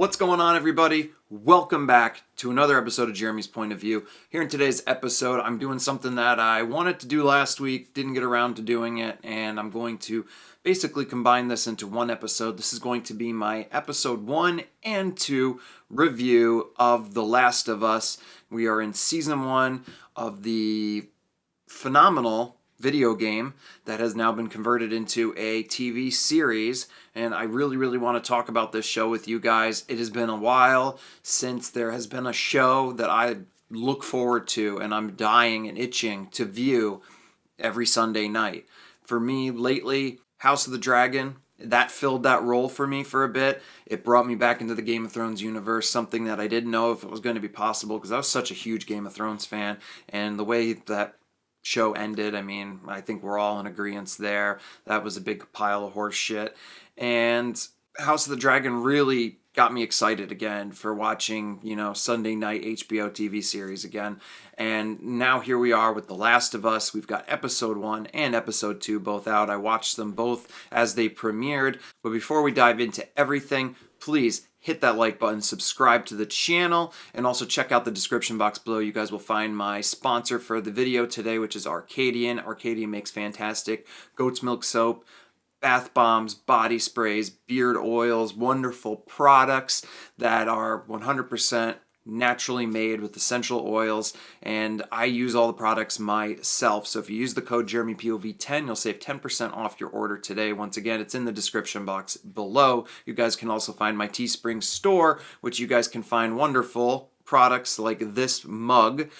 What's going on, everybody? Welcome back to another episode of Jeremy's Point of View. Here in today's episode, I'm doing something that I wanted to do last week, didn't get around to doing it, and I'm going to basically combine this into one episode. This is going to be my episode 1 and 2 review of The Last of Us. We are in season 1 of the phenomenal video game that has now been converted into a TV series, and I really want to talk about this show with you guys. It has been a while since there has been a show that I look forward to and I'm dying and itching to view every Sunday night. For me, lately, House of the Dragon, that filled that role for me for a bit. It brought me back into the Game of Thrones universe, something that I didn't know if it was going to be possible because I was such a huge Game of Thrones fan, and the way that show ended, I mean, I think we're all in agreement there. That was a big pile of horse shit. And House of the Dragon really got me excited again for watching, Sunday night HBO TV series again. And now here we are with The Last of Us. We've got episode 1 and episode 2 both out. I watched them both as they premiered. But before we dive into everything, please hit that like button, subscribe to the channel, and also check out the description box below. You guys will find my sponsor for the video today, which is Arcadian. Arcadian makes fantastic goat's milk soap, bath bombs, body sprays, beard oils, wonderful products that are 100% naturally made with essential oils, and I use all the products myself. So if you use the code JeremyPOV10, you'll save 10% off your order today. Once again, it's in the description box below. You guys can also find my Teespring store, which you guys can find wonderful products like this mug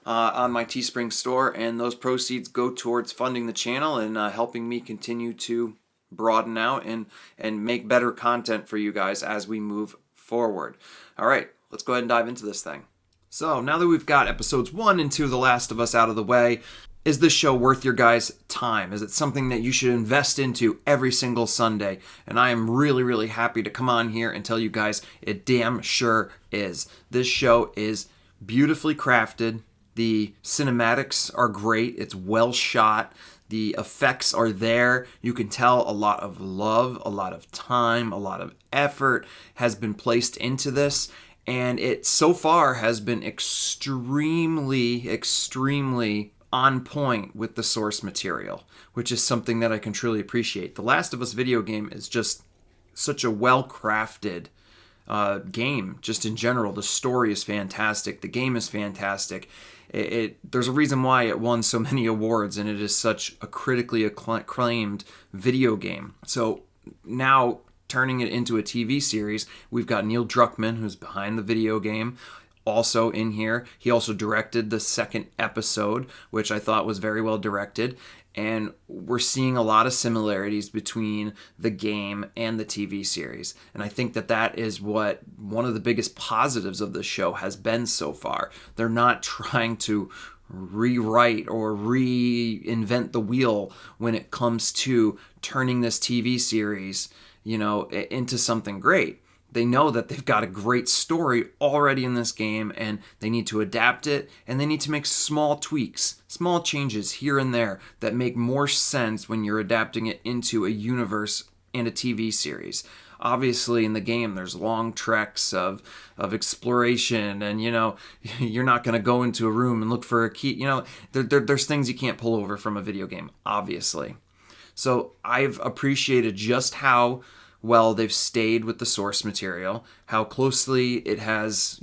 on my Teespring store, and those proceeds go towards funding the channel and helping me continue to broaden out and make better content for you guys as we move forward. All right, let's go ahead and dive into this thing. So now that we've got episodes 1 and 2 of The Last of Us out of the way, is this show worth your guys' time? Is it something that you should invest into every single Sunday? And I am really happy to come on here and tell you guys it damn sure is. This show is beautifully crafted. The cinematics are great. It's well shot. The effects are there. You can tell a lot of love, a lot of time, a lot of effort has been placed into this. And it so far has been extremely on point with the source material, which is something that I can truly appreciate. The Last of Us video game is just such a well-crafted game, just in general. The story is fantastic. The game is fantastic. There's a reason why it won so many awards, and it is such a critically acclaimed video game. So now, turning it into a TV series, we've got Neil Druckmann, who's behind the video game, also in here. He also directed the second episode, which I thought was very well directed. And we're seeing a lot of similarities between the game and the TV series. And I think that is what one of the biggest positives of the show has been so far. They're not trying to rewrite or reinvent the wheel when it comes to turning this TV series, into something great. They know that they've got a great story already in this game, and they need to adapt it, and they need to make small tweaks, small changes here and there that make more sense when you're adapting it into a universe and a TV series. Obviously, in the game, there's long treks of exploration, and, you're not going to go into a room and look for a key. There's things you can't pull over from a video game, obviously. So I've appreciated just how well they've stayed with the source material, how closely it has,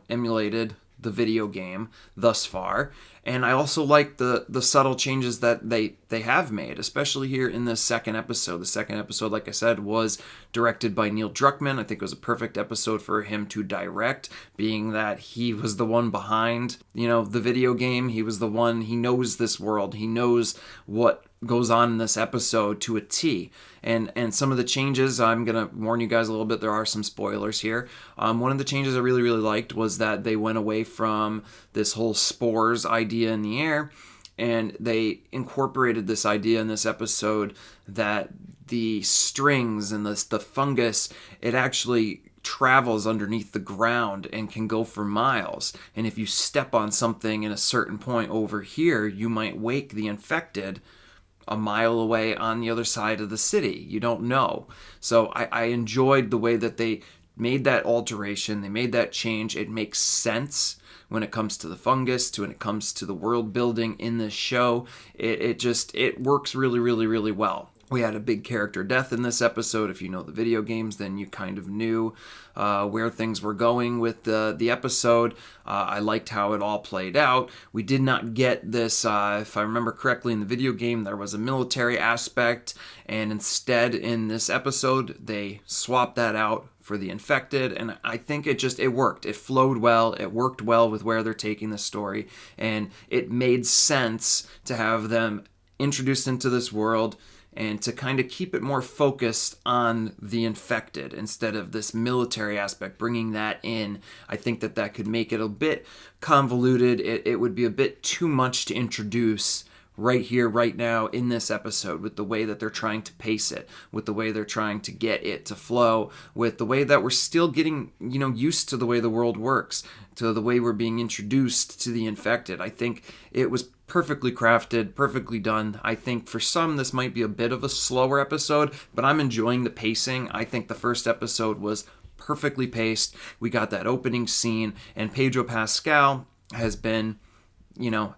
emulated the video game thus far. And I also like the subtle changes that they have made, especially here in the second episode. The second episode, like I said, was directed by Neil Druckmann. I think it was a perfect episode for him to direct, being that he was the one behind, the video game. He was the one, he knows this world. He knows what goes on in this episode to a T. And some of the changes, I'm going to warn you guys a little bit, there are some spoilers here. One of the changes I really liked was that they went away from this whole spores idea in the air, and they incorporated this idea in this episode that the strings and the fungus, it actually travels underneath the ground and can go for miles. And if you step on something in a certain point over here, you might wake the infected a mile away on the other side of the city. You don't know. So I enjoyed the way that they made that alteration, they made that change. It makes sense when it comes to the fungus, when it comes to the world building in this show. It works really, really, really well. We had a big character death in this episode. If you know the video games, then you kind of knew where things were going with the episode. I liked how it all played out. We did not get this, if I remember correctly, in the video game, there was a military aspect, and instead in this episode, they swapped that out for the infected, and I think it worked. It flowed well. It worked well with where they're taking the story, and it made sense to have them introduced into this world and to kind of keep it more focused on the infected instead of this military aspect, bringing that in. I think that could make it a bit convoluted. It would be a bit too much to introduce right here, right now in this episode, with the way that they're trying to pace it, with the way they're trying to get it to flow, with the way that we're still getting, used to the way the world works, to the way we're being introduced to the infected. I think it was perfectly crafted, perfectly done. I think for some this might be a bit of a slower episode, but I'm enjoying the pacing. I think the first episode was perfectly paced. We got that opening scene, and Pedro Pascal has been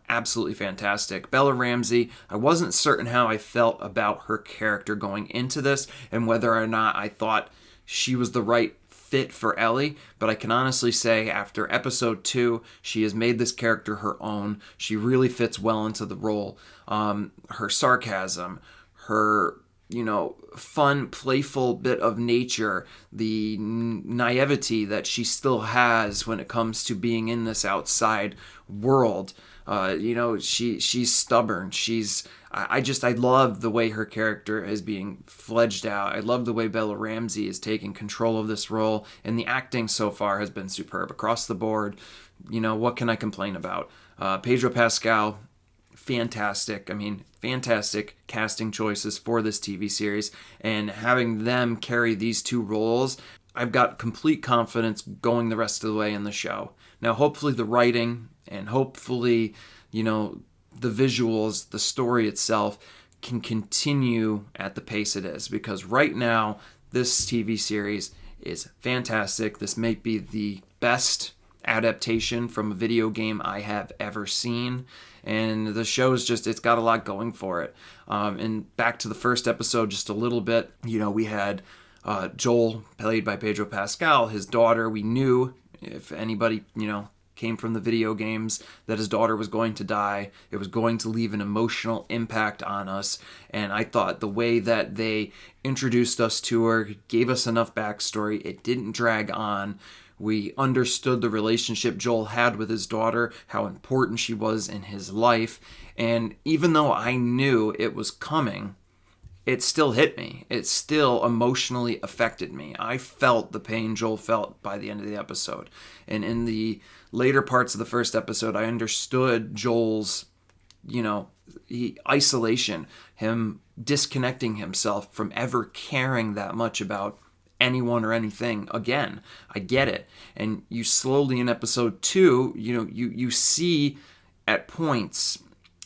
absolutely fantastic. Bella Ramsey, I wasn't certain how I felt about her character going into this and whether or not I thought she was the right fit for Ellie, but I can honestly say after episode 2, she has made this character her own. She really fits well into the role. Her sarcasm, her fun, playful bit of nature, the naivety that she still has when it comes to being in this outside world. She's stubborn. I love the way her character is being fledged out. I love the way Bella Ramsey is taking control of this role, and the acting so far has been superb across the board. What can I complain about? Pedro Pascal, fantastic. Fantastic casting choices for this TV series, and having them carry these two roles, I've got complete confidence going the rest of the way in the show. Now, hopefully the writing and hopefully, the visuals, the story itself can continue at the pace it is, because right now this TV series is fantastic. This may be the best adaptation from a video game I have ever seen, and the show is it's got a lot going for it. And back to the first episode just a little bit, we had Joel, played by Pedro Pascal, his daughter. We knew, if anybody came from the video games, that his daughter was going to die. It was going to leave an emotional impact on us, and I thought the way that they introduced us to her, gave us enough backstory, it didn't drag on. We understood the relationship Joel had with his daughter, how important she was in his life, and even though I knew it was coming, it still hit me. It still emotionally affected me. I felt the pain Joel felt by the end of the episode. And in the later parts of the first episode, I understood Joel's, isolation, him disconnecting himself from ever caring that much about anyone or anything again. I get it. And you slowly in episode 2, you see at points,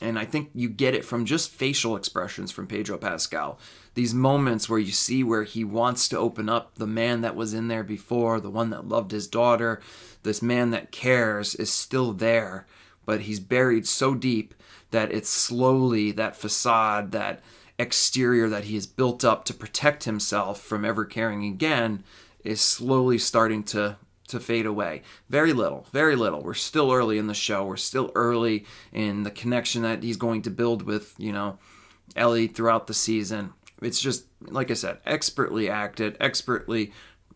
and I think you get it from just facial expressions from Pedro Pascal, these moments where you see where he wants to open up. The man that was in there before, the one that loved his daughter, this man that cares is still there, but he's buried so deep that it's slowly that facade, that exterior that he has built up to protect himself from ever caring again is slowly starting to fade away. Very little. We're still early in the show. We're still early in the connection that he's going to build with, Ellie throughout the season. It's just, like I said, expertly acted, expertly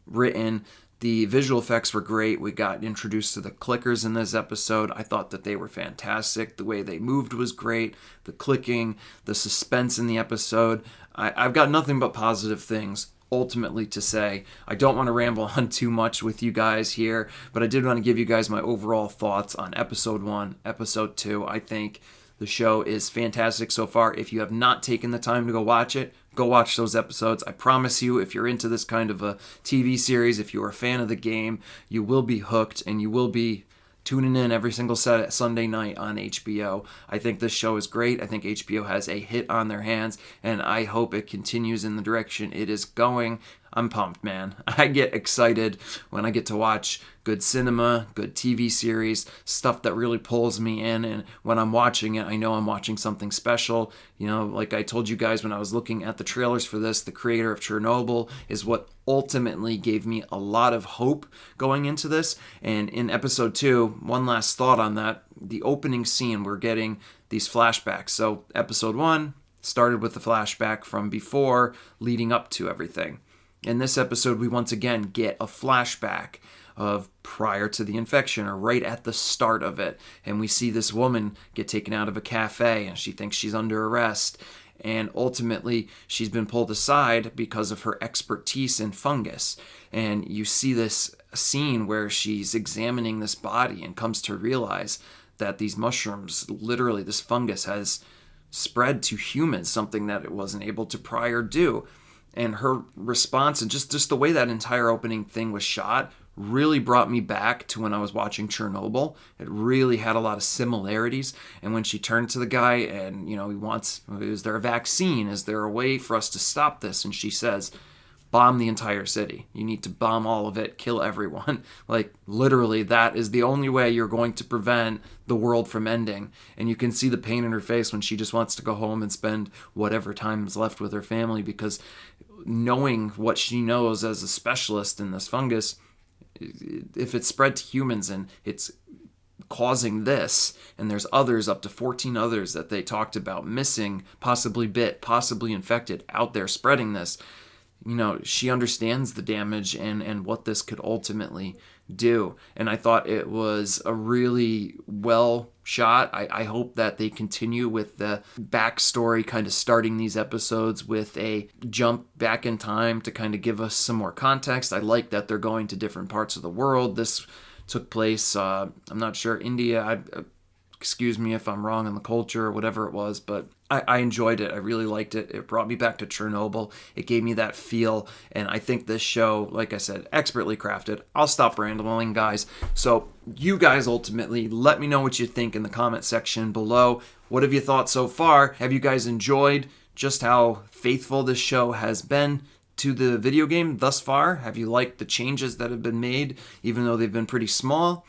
written. The visual effects were great. We got introduced to the clickers in this episode. I thought that they were fantastic. The way they moved was great. The clicking, the suspense in the episode. I've got nothing but positive things ultimately to say. I don't want to ramble on too much with you guys here, but I did want to give you guys my overall thoughts on episode 1, episode 2. I think the show is fantastic so far. If you have not taken the time to go watch it, go watch those episodes. I promise you, if you're into this kind of a TV series, if you're a fan of the game, you will be hooked and you will be tuning in every single Sunday night on HBO. I think this show is great. I think HBO has a hit on their hands, and I hope it continues in the direction it is going. I'm pumped, man. I get excited when I get to watch good cinema, good TV series, stuff that really pulls me in. And when I'm watching it, I know I'm watching something special. You know, like I told you guys when I was looking at the trailers for this, the creator of Chernobyl is what ultimately gave me a lot of hope going into this. And in episode 2, one last thought on that, the opening scene, we're getting these flashbacks. So episode 1 started with the flashback from before leading up to everything. In this episode, we once again get a flashback of prior to the infection or right at the start of it. And we see this woman get taken out of a cafe and she thinks she's under arrest. And ultimately, she's been pulled aside because of her expertise in fungus. And you see this scene where she's examining this body and comes to realize that these mushrooms, literally this fungus, has spread to humans, something that it wasn't able to prior do. And her response and just the way that entire opening thing was shot really brought me back to when I was watching Chernobyl. It really had a lot of similarities. And when she turned to the guy and, you know, he wants, is there a vaccine? Is there a way for us to stop this? And she says, bomb the entire city. You need to bomb all of it, kill everyone. Like, literally, that is the only way you're going to prevent the world from ending. And you can see the pain in her face when she just wants to go home and spend whatever time is left with her family, because knowing what she knows as a specialist in this fungus, if it's spread to humans and it's causing this, and there's others, up to 14 others that they talked about missing, possibly bit, possibly infected, out there spreading this, you know, she understands the damage and what this could ultimately do. And I thought it was a really well shot. I hope that they continue with the backstory, kind of starting these episodes with a jump back in time to kind of give us some more context. I like that they're going to different parts of the world. This took place, I'm not sure, India. Excuse me if I'm wrong in the culture or whatever it was, but I enjoyed it. I really liked it. It brought me back to Chernobyl. It gave me that feel, and I think this show, like I said, expertly crafted. I'll stop rambling, guys. So you guys ultimately let me know what you think in the comment section below. What have you thought so far? Have you guys enjoyed just how faithful this show has been to the video game thus far? Have you liked the changes that have been made, even though they've been pretty small?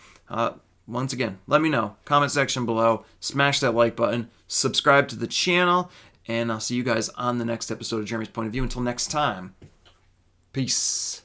Once again, let me know. Comment section below. Smash that like button. Subscribe to the channel. And I'll see you guys on the next episode of Jeremy's Point of View. Until next time, peace.